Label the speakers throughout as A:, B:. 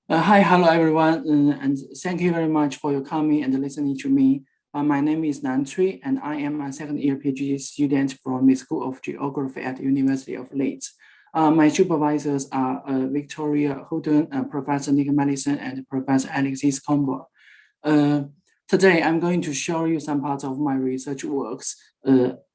A: Hello everyone, and thank you very much for your coming and listening to me. My name is Nan Cui, and I am a second-year PhD student from the School of Geography at University of Leeds. My supervisors are Victoria Houghton, Professor Nick Malleson, and Professor Alexis. Today, I'm going to show you some parts of my research works,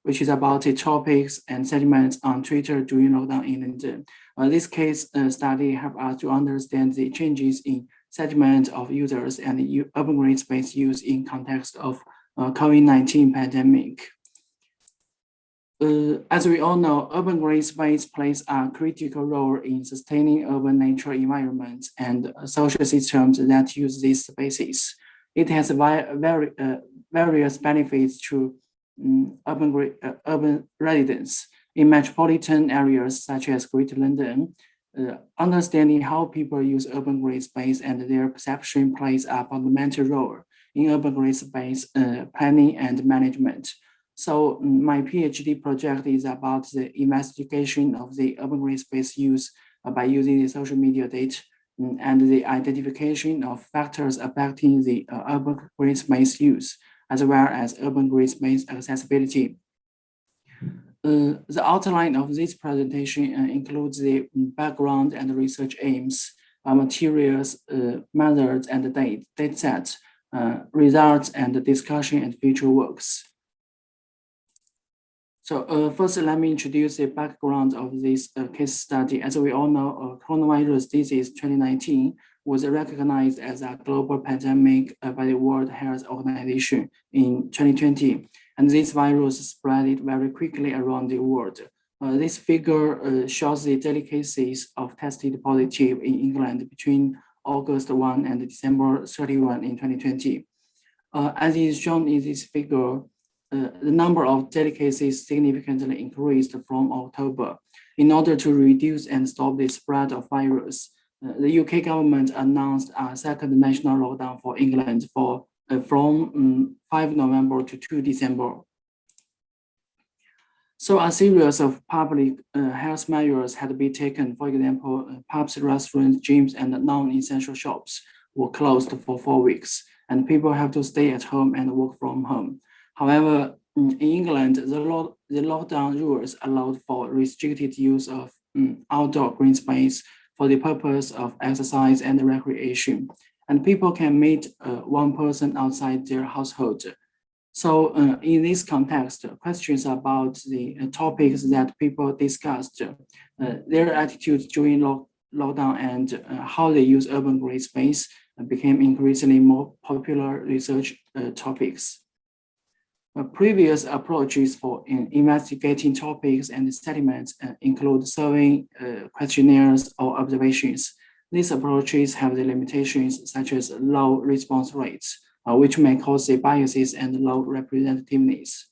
A: which is about the topics and sentiments on Twitter during lockdown in London. This case study help us to understand the changes in sentiment of users and urban green space use in context of COVID-19 pandemic. As we all know, urban green space plays a critical role in sustaining urban natural environments and social systems that use these spaces. It has various benefits to urban residents in metropolitan areas such as Greater London. Understanding how people use urban green space and their perception plays a fundamental role in urban green space planning and management. So my PhD project is about the investigation of the urban green space use by using the social media data and the identification of factors affecting the urban green space use, as well as urban green space accessibility. The outline of this presentation includes the background and research aims, materials, methods, and data sets, results, and discussion and future works. So first, let me introduce the background of this case study. As we all know, coronavirus disease 2019 was recognized as a global pandemic by the World Health Organization in 2020, and this virus spread very quickly around the world. This figure shows the daily cases of tested positive in England between August 1 and December 31 in 2020. As is shown in this figure, the number of daily cases significantly increased from October. In order to reduce and stop the spread of virus, the UK government announced a second national lockdown for England from 5 November to 2 December. So a series of public health measures had been taken. For example, pubs, restaurants, gyms, and non-essential shops were closed for 4 weeks, and people have to stay at home and work from home. However, in England, the lockdown rules allowed for restricted use of outdoor green space for the purpose of exercise and recreation, and people can meet one person outside their household. So in this context, questions about the topics that people discussed, their attitudes during lockdown and how they use urban green space became increasingly more popular research topics. Previous approaches for investigating topics and sentiments include survey questionnaires or observations. These approaches have the limitations such as low response rates, which may cause the biases and low representativeness.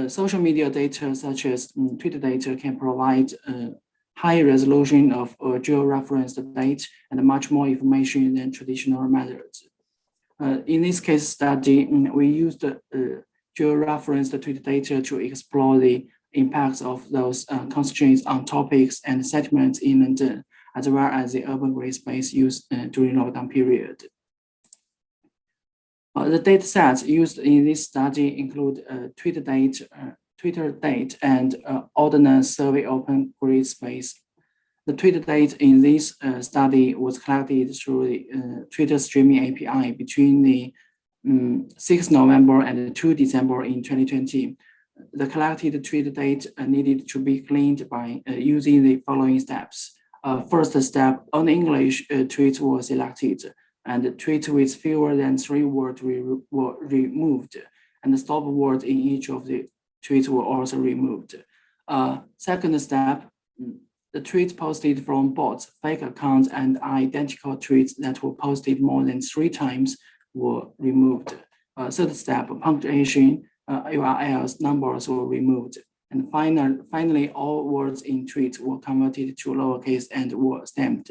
A: Social media data such as Twitter data can provide high resolution of georeferenced data and much more information than traditional methods. In this case study, we used georeferenced Twitter data to explore the impacts of those constraints on topics and sentiments in London, as well as the urban green space used during lockdown period. The data sets used in this study include Twitter date, and ordnance survey open green space. The Twitter date in this study was collected through the Twitter streaming API between the 6 November and 2 December in 2020. The collected tweet date needed to be cleaned by using the following steps. First step, on English tweets were selected, and tweets with fewer than 3 words were removed, and the stop words in each of the tweets were also removed. Second step, the tweets posted from bots, fake accounts, and identical tweets that were posted more than 3 times were removed. Third step, punctuation, URLs, numbers were removed. And finally, all words in tweets were converted to lowercase and were stamped.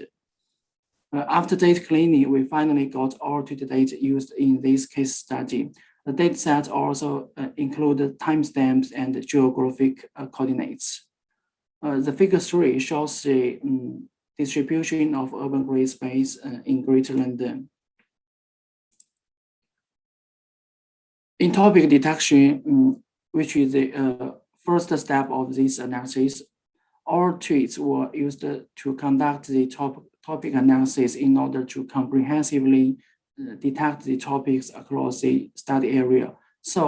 A: After data cleaning, we finally got all Twitter data used in this case study. The data set also included timestamps and geographic coordinates. The figure 3 shows the distribution of urban green space in Greater London. In topic detection, which is the first step of this analysis, all tweets were used to conduct the topic analysis in order to comprehensively detect the topics across the study area. So,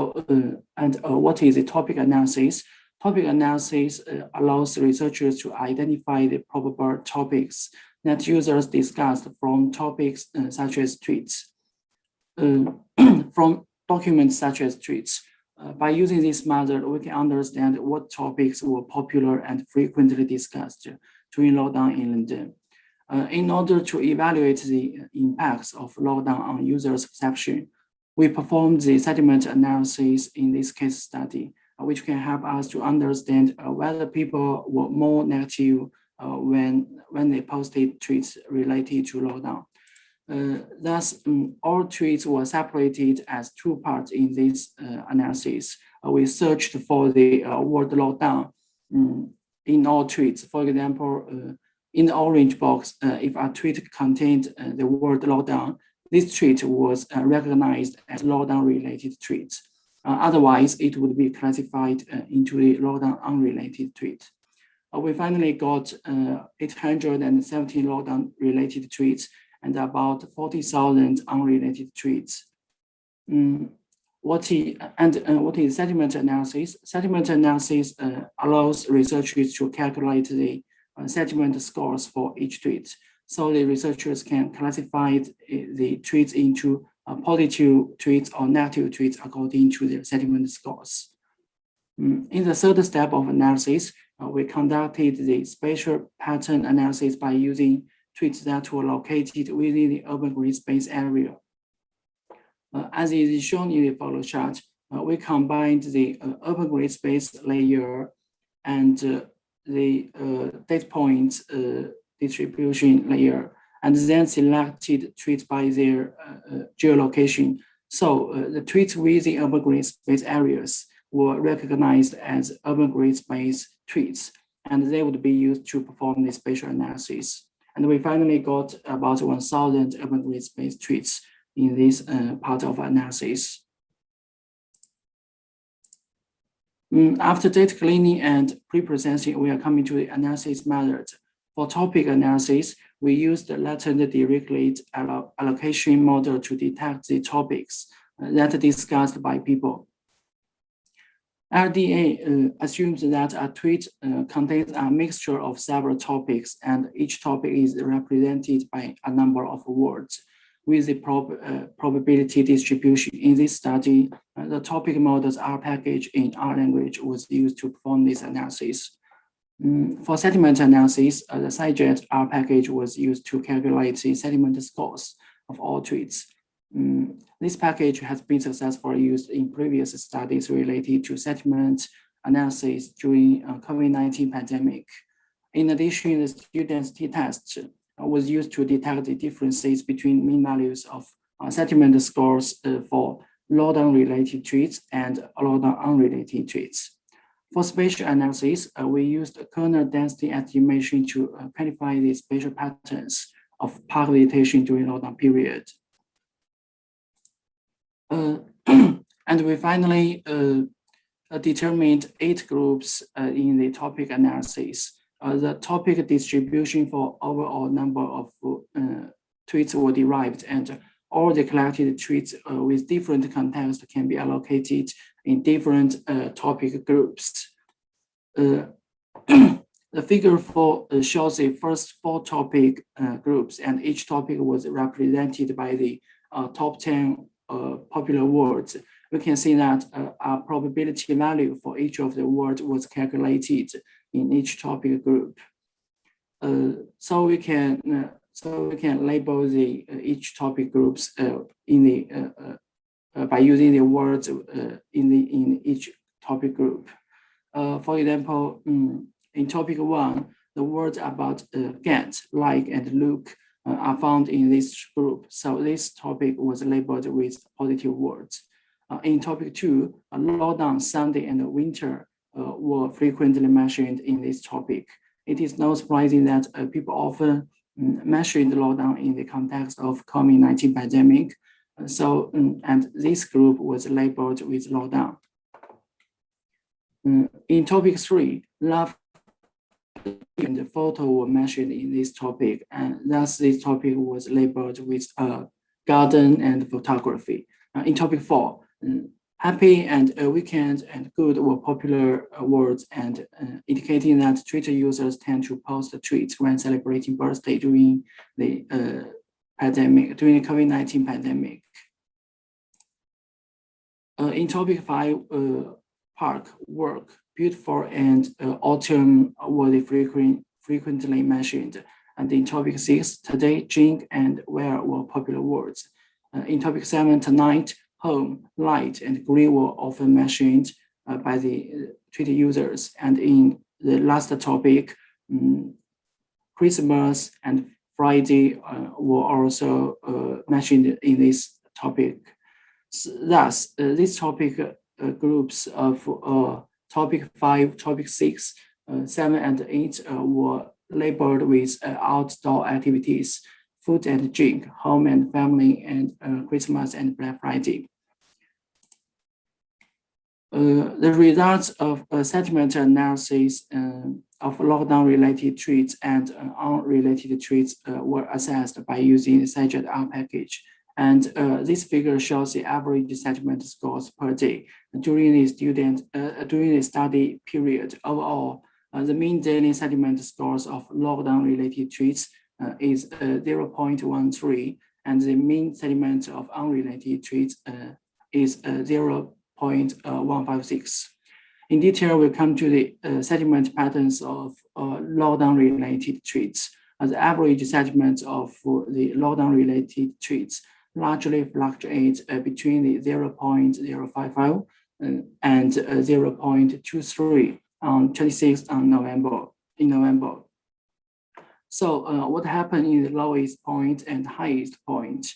A: what is the topic analysis? Topic analysis allows researchers to identify the probable topics that users discussed from topics such as tweets, from documents such as tweets. By using this method, we can understand what topics were popular and frequently discussed during lockdown in London. In order to evaluate the impacts of lockdown on users' perception, we performed the sentiment analysis in this case study, which can help us to understand whether people were more negative when they posted tweets related to lockdown. Thus, all tweets were separated as two parts in this analysis. We searched for the word lockdown in all tweets. For example, in the orange box, if a tweet contained the word lockdown, this tweet was recognized as lockdown-related tweet. Otherwise, it would be classified into the lockdown unrelated tweet. We finally got 817 lockdown-related tweets and about 40,000 unrelated tweets. What is sentiment analysis? Sentiment analysis allows researchers to calculate the sentiment scores for each tweet. So the researchers can classify the tweets into positive tweets or negative tweets according to their sentiment scores. In the third step of analysis, we conducted the spatial pattern analysis by using tweets that were located within the urban green space area. As is shown in the follow chart, we combined the urban green space layer and the data point distribution layer, and then selected tweets by their geolocation. So the tweets within urban green space areas were recognized as urban green space tweets, and they would be used to perform the spatial analysis. And we finally got about 1,000 urban green space tweets in this part of analysis. After data cleaning and pre-processing, we are coming to the analysis method. For topic analysis, we used the latent dirichlet allocation model to detect the topics that are discussed by people. LDA assumes that a tweet contains a mixture of several topics, and each topic is represented by a number of words with the probability distribution. In this study, the topic models R package in R language was used to perform this analysis. For sentiment analysis, the sandjtv R package was used to calculate the sentiment scores of all tweets. This package has been successfully used in previous studies related to sentiment analysis during COVID-19 pandemic. In addition, the student's t-test was used to detect the differences between mean values of sentiment scores for lockdown-related tweets and lockdown-unrelated tweets. For spatial analysis, we used kernel density estimation to quantify the spatial patterns of park visitation during lockdown period. And we finally determined 8 groups in the topic analysis. The topic distribution for overall number of tweets were derived, and all the collected tweets with different context can be allocated in different topic groups. The figure 4 shows the first 4 topic groups, and each topic was represented by the top 10 popular words. We can see that a probability value for each of the words was calculated in each topic group. So we can label the each topic groups in the by using the words in each topic group. For example, in topic 1, the words about get, like, and look are found in this group. So this topic was labeled with positive words. In topic 2, lockdown, Sunday, and winter were frequently mentioned in this topic. It is not surprising that people often mention the lockdown in the context of COVID-19 pandemic. And this group was labeled with lockdown. In topic 3, love and the photo were mentioned in this topic, and thus this topic was labeled with garden and photography. In topic 4, happy and weekend and good were popular words, and indicating that Twitter users tend to post tweets when celebrating birthday during the during the COVID-19 pandemic. In topic 5, park, work, beautiful, and autumn were the frequently mentioned. And in topic 6, today, drink, and where were popular words. In topic 7, tonight, home, light, and green were often mentioned by the Twitter users. And in the last topic, Christmas and Friday were also mentioned in this topic. Thus, this topic groups of topic 5, topic 6, 7, and 8 were labeled with outdoor activities, food and drink, home and family, and Christmas and Black Friday. The results of a sentiment analysis of lockdown-related tweets and unrelated tweets were assessed by using the sandjtv package. And this figure shows the average sentiment scores per day during the study period. Overall, the mean daily sentiment scores of lockdown-related tweets is 0.13, and the mean sentiment of unrelated tweets is 0.156. In detail, we'll come to the sentiment patterns of lockdown-related tweets. The average sentiment of the lockdown-related tweets largely fluctuates between the 0.055 and 0.23 on 26th in November. So what happened in the lowest point and highest point?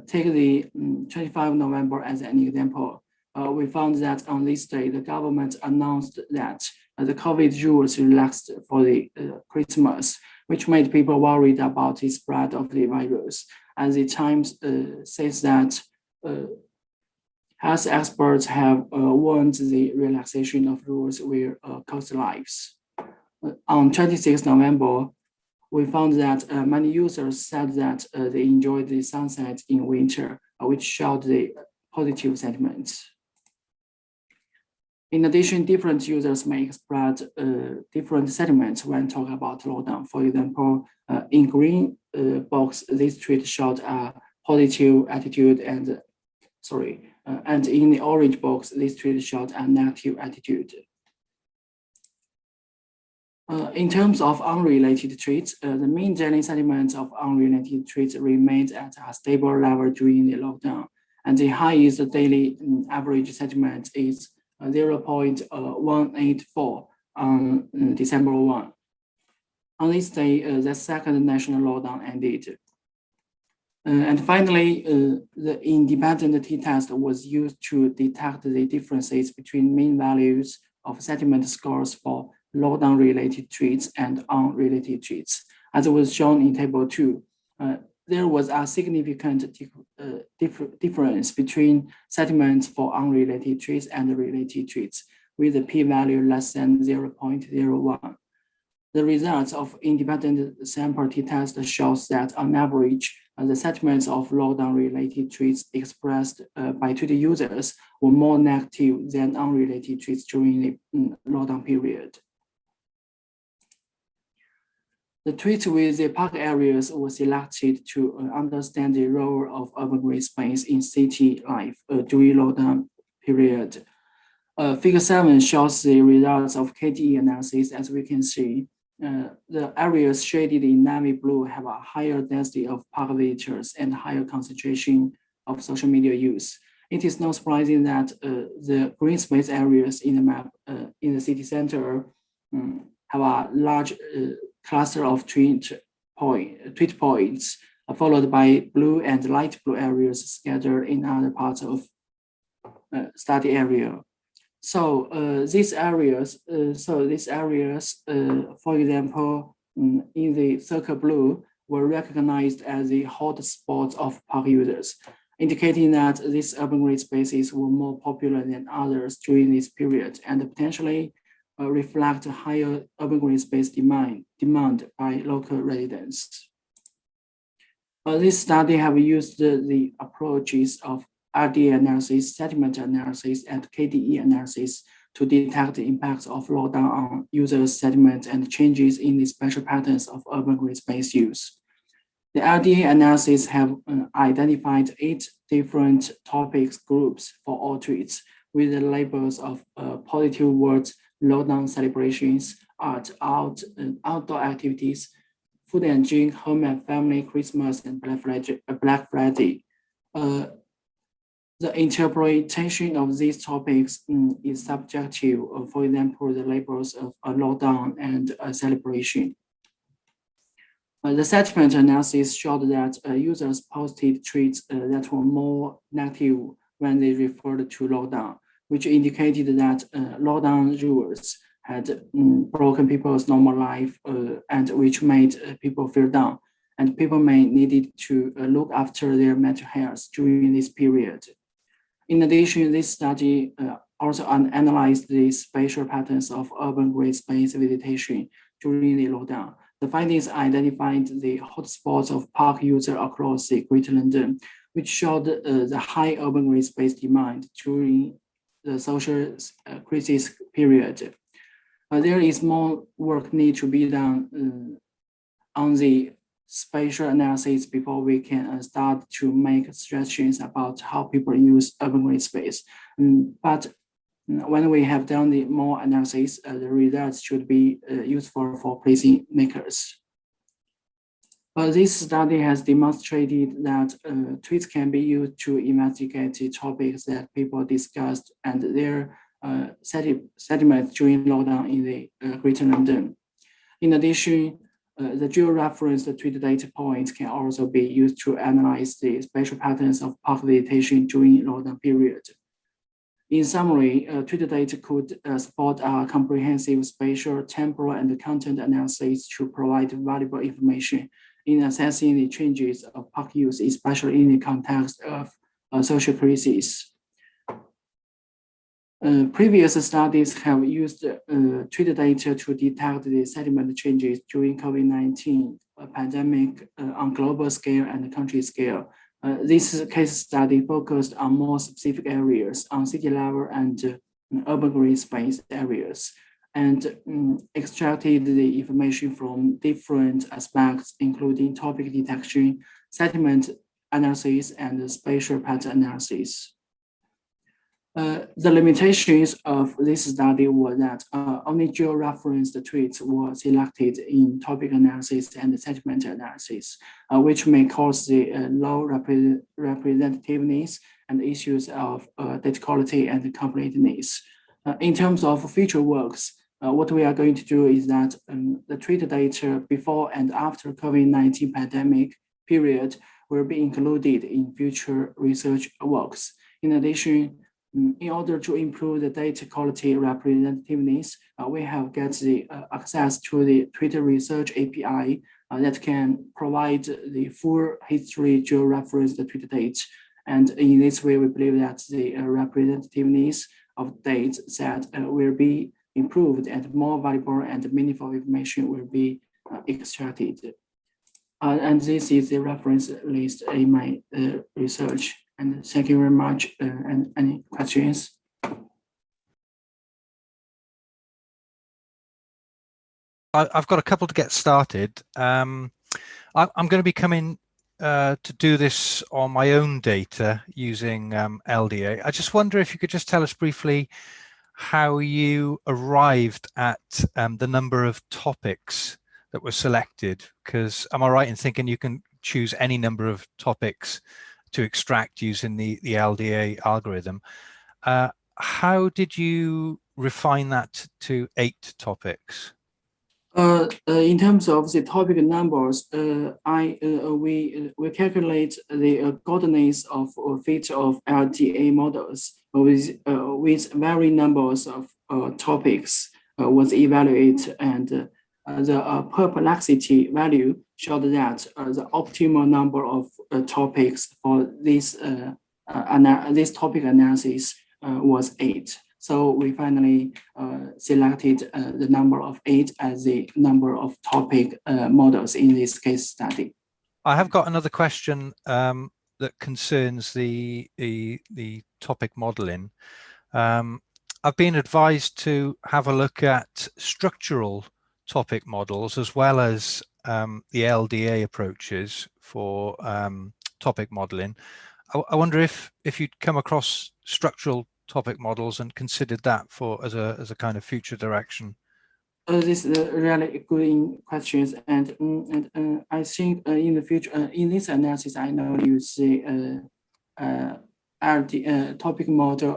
A: Take the 25th November as an example. We found that on this day, the government announced that the COVID rules relaxed for the Christmas, which made people worried about the spread of the virus. And the Times says that health experts have warned the relaxation of rules will cost lives. On 26 November, we found that many users said that they enjoyed the sunset in winter, which showed the positive sentiments. In addition, different users may express different sentiments when talking about lockdown. For example, in green box, this tweet showed a positive attitude, and in the orange box, this tweet showed a negative attitude. In terms of unrelated tweets, the mean daily sentiment of unrelated tweets remained at a stable level during the lockdown, and the highest daily average sentiment is 0.184 on December 1. On this day, the second national lockdown ended. And finally, the independent t-test was used to detect the differences between mean values of sentiment scores for lockdown-related tweets and unrelated tweets. As was shown in Table 2, there was a significant difference between sentiments for unrelated tweets and related tweets, with a p-value less than 0.01. The results of independent sample t-test shows that on average, the sentiments of lockdown-related tweets expressed by Twitter users were more negative than unrelated tweets during the lockdown period. The tweets with the park areas were selected to understand the role of urban green space in city life during lockdown period. Figure 7 shows the results of KDE analysis. As we can see, the areas shaded in navy blue have a higher density of park visitors and higher concentration of social media use. It is not surprising that the green space areas in the map in the city center have a large cluster of tweet points, followed by blue and light blue areas scattered in other parts of study area. So these areas, for example, in the circle blue, were recognized as the hot spots of park users, indicating that these urban green spaces were more popular than others during this period and potentially reflect higher urban green space demand by local residents. This study have used the approaches of RDA analysis, sentiment analysis, and KDE analysis to detect the impacts of lockdown on users' sentiment and changes in the spatial patterns of urban green space use. The RDA analysis have identified 8 different topics groups for all tweets with the labels of positive words, lockdown celebrations, art, outdoor activities, food and drink, home and family, Christmas, and Black Friday. The interpretation of these topics is subjective. For example, the labels of a lockdown and a celebration. The sentiment analysis showed that users posted tweets that were more negative when they referred to lockdown, which indicated that lockdown rules had broken people's normal life and which made people feel down. And people may needed to look after their mental health during this period. In addition, this study also analyzed the spatial patterns of urban green space visitation during the lockdown. The findings identified the hotspots of park users across the Greater London, which showed the high urban green space demand during the social crisis period. There is more work need to be done on the spatial analysis before we can start to make suggestions about how people use urban green space. But when we have done the more analysis, the results should be useful for policy makers. This study has demonstrated that tweets can be used to investigate the topics that people discussed and their sentiments during lockdown in the Greater London. In addition, the geo-referenced tweet data points can also be used to analyze the spatial patterns of park visitation during lockdown period. In summary, tweet data could support a comprehensive spatial, temporal, and content analysis to provide valuable information in assessing the changes of park use, especially in the context of social crisis. Previous studies have used tweet data to detect the sentiment changes during COVID-19 pandemic on global scale and country scale. This case study focused on more specific areas on city level and urban green space areas, and extracted the information from different aspects, including topic detection, sentiment analysis, and spatial pattern analysis. The limitations of this study were that only geo-referenced tweets were selected in topic analysis and sentiment analysis, which may cause the low representativeness and issues of data quality and completeness. In terms of future works, what we are going to do is that the tweet data before and after COVID-19 pandemic period will be included in future research works. In addition, in order to improve the data quality representativeness, we have got the access to the Twitter Research API that can provide the full history geo-referenced Twitter data. And in this way, we believe that the representativeness of data set will be improved and more valuable and meaningful information will be extracted. And this is the reference list in my research. And thank you very much. And any questions?
B: I've got a couple to get started. I'm going to be coming to do this on my own data using LDA. I just wonder if you could just tell us briefly how you arrived at the number of topics that were selected, because am I right in thinking you can choose any number of topics to extract using the LDA algorithm? How did you refine that to 8 topics?
A: In terms of the topic numbers, we calculate the coordinates of fit of LDA models with varying numbers of topics was evaluated, and the perplexity value showed that the optimal number of topics for this topic analysis was 8. So we finally selected the number of 8 as the number of topic models in this case study.
B: I have got another question that concerns the topic modeling. I've been advised to have a look at structural topic models as well as the LDA approaches for topic modeling. I wonder if you'd come across structural topic models and considered that as a kind of future direction.
A: This is a really good questions, and I think in the future, in this analysis, I know you see topic model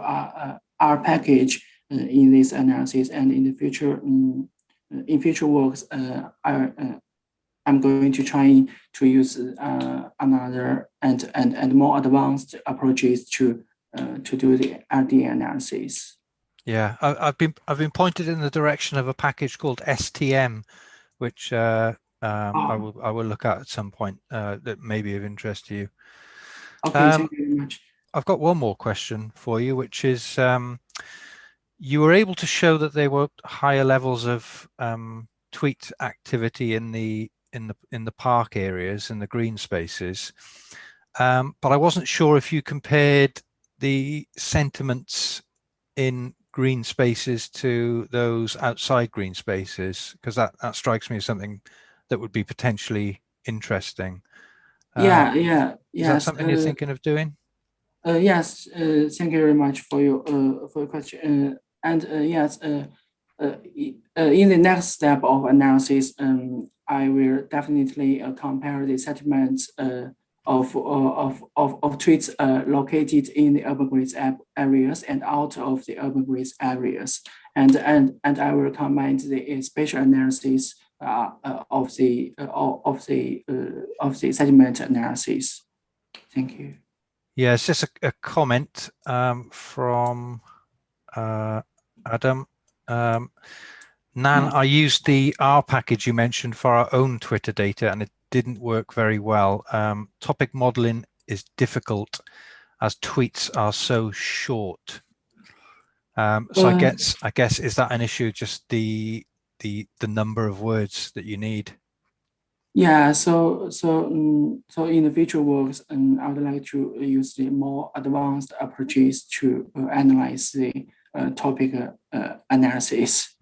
A: R package in this analysis, and in the future, in future works, I'm going to try to use another and more advanced approaches to do the RDA analysis.
B: Yeah, I've been pointed in the direction of a package called STM, which I will look at some point that may be of interest to you.
A: Okay, thank you very much.
B: I've got one more question for you, which is you were able to show that there were higher levels of tweet activity in the park areas and the green spaces, but I wasn't sure if you compared the sentiments in green spaces to those outside green spaces, because that strikes me as something that would be potentially interesting.
A: Yes.
B: Is that something you're thinking of doing?
A: Yes, thank you very much for your question. Yes, in the next step of analysis, I will definitely compare the settlements of tweets located in the urban grid areas and out of the urban grid areas, and I will combine the spatial analysis of the settlement analysis. Thank you.
B: Yeah, it's just a comment from Adam. Nan, I used the R package you mentioned for our own Twitter data, and it didn't work very well. Topic modeling is difficult as tweets are so short. So I guess is that an issue? Just the number of words that you need.
A: Yeah, so in the future works, I would like to use the more advanced approaches to analyze the topic analysis.